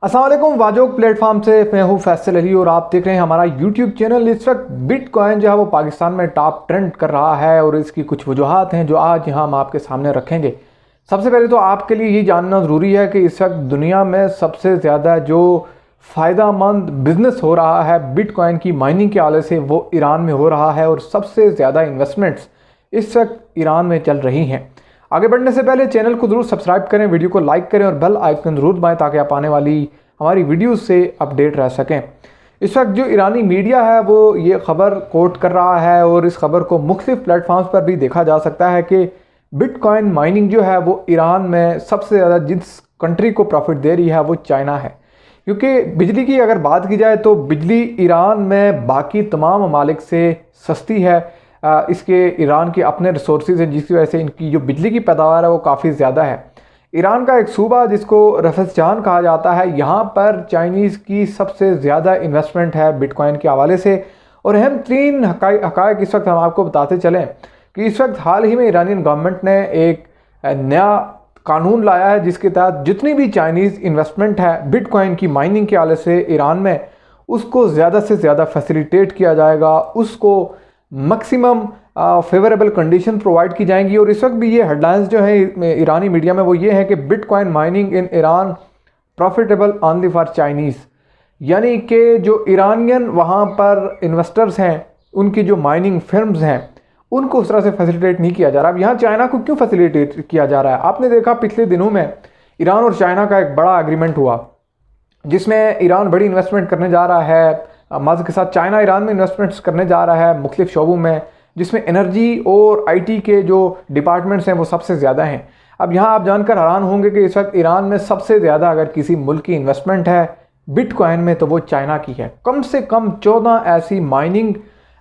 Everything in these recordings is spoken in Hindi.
अस्सलाम वालेकुम। वाजोक प्लेटफॉर्म से मैं हूँ फैसल अली और आप देख रहे हैं हमारा यूट्यूब चैनल। इस वक्त बिटकॉइन जो है वो पाकिस्तान में टॉप ट्रेंड कर रहा है और इसकी कुछ वजूहात हैं जो आज यहाँ हम आपके सामने रखेंगे। सबसे पहले तो आपके लिए ये जानना ज़रूरी है कि इस वक्त दुनिया में सबसे ज़्यादा जो फ़ायदा मंद बिज़नेस हो रहा है बिटकॉइन की माइनिंग के हवाले से वो ईरान में हो रहा है और सबसे ज़्यादा इन्वेस्टमेंट्स इस वक्त ईरान में चल रही हैं। आगे बढ़ने से पहले चैनल को ज़रूर सब्सक्राइब करें, वीडियो को लाइक करें और बेल आइकन ज़रूर दबाएं ताकि आप आने वाली हमारी वीडियोस से अपडेट रह सकें। इस वक्त जो ईरानी मीडिया है वो ये ख़बर कोट कर रहा है और इस खबर को मुख्तलिफ प्लेटफॉर्म्स पर भी देखा जा सकता है कि बिटकॉइन माइनिंग जो है वो ईरान में सबसे ज़्यादा जिस कंट्री को प्रॉफिट दे रही है वो चाइना है। क्योंकि बिजली की अगर बात की जाए तो बिजली ईरान में बाकी तमाम ममालिक से सस्ती है। इसके ईरान के अपने रिसोर्सेज हैं जिसकी वजह से इनकी जो बिजली की पैदावार है वो काफ़ी ज़्यादा है। ईरान का एक सूबा जिसको रफसजान कहा जाता है, यहाँ पर चाइनीज़ की सबसे ज़्यादा इन्वेस्टमेंट है बिटकॉइन के हवाले से। और अहम तीन हक़ाइक़ इस वक्त हम आपको बताते चलें कि इस वक्त हाल ही में ईरानियन गवर्नमेंट ने एक नया कानून लाया है जिसके तहत जितनी भी चाइनीज़ इन्वेस्टमेंट है बिटकॉइन की माइनिंग के हवाले से ईरान में, उसको ज़्यादा से ज़्यादा फैसिलिटेट किया जाएगा, उसको मैक्सिमम फेवरेबल कंडीशन प्रोवाइड की जाएंगी। और इस वक्त भी ये हेडलाइंस जो है ईरानी मीडिया में वो ये है कि bitcoin mining in Iran profitable only for Chinese, यानी कि जो ईरानियन वहाँ पर इन्वेस्टर्स हैं उनकी जो माइनिंग फर्म्स हैं उनको उस तरह से फैसिलिटेट नहीं किया जा रहा। अब यहाँ चाइना को क्यों फैसिलिटेट किया जा रहा है? आपने देखा पिछले दिनों में ईरान और चाइना का एक बड़ा एग्रीमेंट हुआ जिसमें ईरान बड़ी इन्वेस्टमेंट करने जा रहा है, मज़ के साथ चाइना ईरान में इन्वेस्टमेंट्स करने जा रहा है मुख्तलिफ शोबों में, जिसमें एनर्जी और आईटी के जो डिपार्टमेंट्स हैं वो सबसे ज़्यादा हैं। अब यहाँ आप जानकर हैरान होंगे कि इस वक्त ईरान में सबसे ज़्यादा अगर किसी मुल्क की इन्वेस्टमेंट है बिटकॉइन में तो वो चाइना की है। कम से कम 14 ऐसी माइनिंग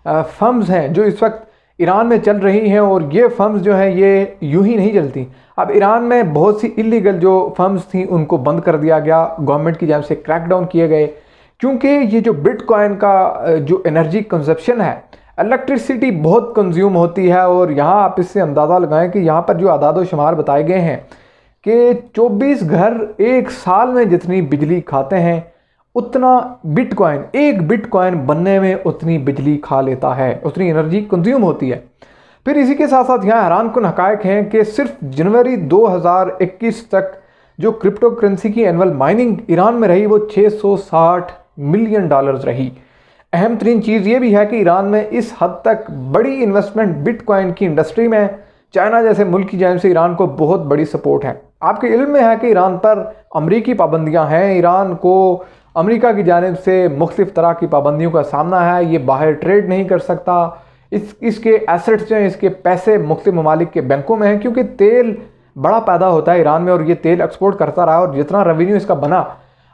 फर्म्स हैं जो इस वक्त ईरान में चल रही हैं और ये फर्म्स जो हैं ये यूं ही नहीं चलती। अब ईरान में बहुत सी इलीगल जो फर्म्स थी उनको बंद कर दिया गया, गवर्नमेंट की जानिब से क्रैकडाउन किए गए, क्योंकि ये जो बिटकॉइन का जो एनर्जी कंजप्शन है, इलेक्ट्रिसिटी बहुत कंज्यूम होती है। और यहाँ आप इससे अंदाज़ा लगाएं कि यहाँ पर जो आदाद शुमार बताए गए हैं कि 24 घर एक साल में जितनी बिजली खाते हैं उतना बिटकॉइन, एक बिटकॉइन बनने में उतनी बिजली खा लेता है, उतनी एनर्जी कंज्यूम होती है। फिर इसी के साथ साथ यहाँ हैरान कुन हक़ाइक़ हैं कि सिर्फ जनवरी 2021 तक जो क्रिप्टो करेंसी की एनुअल माइनिंग ईरान में रही वो $660 मिलियन रही। अहम तरीन चीज़ ये भी है कि ईरान में इस हद तक बड़ी इन्वेस्टमेंट बिटकॉइन की इंडस्ट्री में चाइना जैसे मुल्क की जानिब से ईरान को बहुत बड़ी सपोर्ट है। आपके इल्म में है कि ईरान पर अमरीकी पाबंदियां हैं, ईरान को अमेरिका की जानिब से मुख्तलिफ तरह की पाबंदियों का सामना है, ये बाहर ट्रेड नहीं कर सकता, इसके एसेट्स जो हैं, इसके पैसे मुख्तलिफ ममालिक के बैंकों में हैं क्योंकि तेल बड़ा पैदा होता है ईरान में और ये तेल एक्सपोर्ट करता रहा और जितना रेवेन्यू इसका बना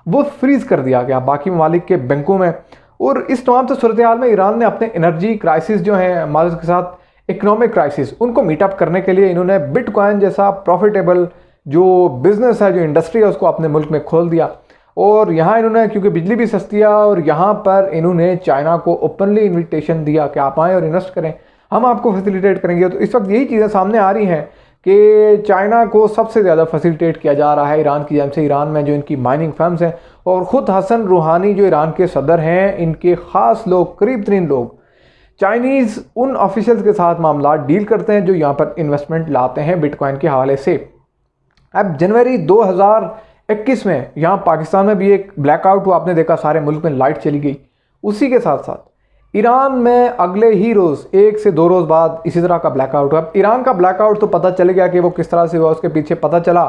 वो फ्रीज कर दिया गया बाकी ममालिक के बैंकों में। और इस तमाम सूरत हाल में ईरान ने अपने एनर्जी क्राइसिस जो हैं हमारे के साथ इकोनॉमिक क्राइसिस उनको मीटअप करने के लिए इन्होंने बिटकॉइन जैसा प्रॉफिटेबल जो बिज़नेस है, जो इंडस्ट्री है, उसको अपने मुल्क में खोल दिया। और यहाँ इन्होंने क्योंकि बिजली भी सस्ती है और यहाँ पर इन्होंने चाइना को ओपनली इन्विटेशन दिया कि आप आएँ और इन्वेस्ट करें, हम आपको फैसिलिटेट करेंगे। तो इस वक्त यही चीज़ें सामने आ रही हैं कि चाइना को सबसे ज़्यादा फैसिलिटेट किया जा रहा है ईरान की जानिब से। ईरान में जो इनकी माइनिंग फर्म्स हैं और ख़ुद हसन रूहानी जो ईरान के सदर हैं, इनके ख़ास लोग, करीब तरीन लोग चाइनीज़ उन ऑफिशियल्स के साथ मामला डील करते हैं जो यहाँ पर इन्वेस्टमेंट लाते हैं बिटकॉइन के हवाले से। अब जनवरी 2021 में यहाँ पाकिस्तान में भी एक ब्लैकआउट हुआ, आपने देखा सारे मुल्क में लाइट चली गई। उसी के साथ साथ ईरान में अगले ही रोज़ 1 से 2 रोज़ बाद इसी तरह का ब्लैकआउट हुआ। अब ईरान का ब्लैकआउट तो पता चल गया कि वो किस तरह से हुआ, उसके पीछे पता चला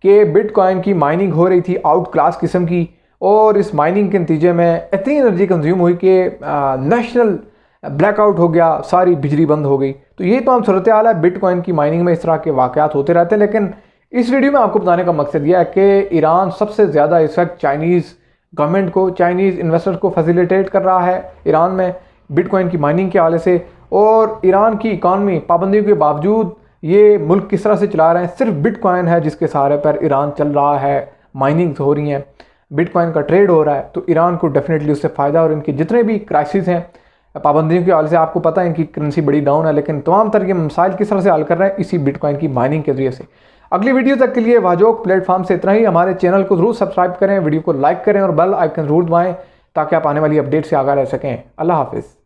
कि बिटकॉइन की माइनिंग हो रही थी आउट क्लास किस्म की और इस माइनिंग के नतीजे में इतनी एनर्जी कंज्यूम हुई कि नेशनल ब्लैकआउट हो गया, सारी बिजली बंद हो गई। तो ये तो हम सूरत हाल है बिटकॉइन की माइनिंग में, इस तरह के वाक़यात होते रहते हैं। लेकिन इस वीडियो में आपको बताने का मकसद यह है कि ईरान सबसे ज़्यादा इस वक्त चाइनीज़ गवर्नमेंट को, चाइनीज़ इन्वेस्टर्स को फैसिलिटेट कर रहा है ईरान में बिटकॉइन की माइनिंग के हवाले से। और ईरान की इकॉनमी पाबंदियों के बावजूद ये मुल्क किस तरह से चला रहे हैं, सिर्फ बिटकॉइन है जिसके सहारे पर ईरान चल रहा है, माइनिंग्स हो रही हैं, बिटकॉइन का ट्रेड हो रहा है। तो ईरान को डेफिनेटली उससे फ़ायदा। और इनके जितने भी क्राइसिस हैं पाबंदियों के हवाले से, आपको पता है इनकी करेंसी बड़ी डाउन है, लेकिन तमाम तरह के मसाइल किस तरह से हल कर रहे हैं, इसी बिटकॉइन की माइनिंग के ज़रिए से। अगली वीडियो तक के लिए वाजोक प्लेटफॉर्म से इतना ही। हमारे चैनल को जरूर सब्सक्राइब करें, वीडियो को लाइक करें और बेल आइकन जरूर दबाएं ताकि आप आने वाली अपडेट से आगाह रह सकें। अल्लाह हाफिज़।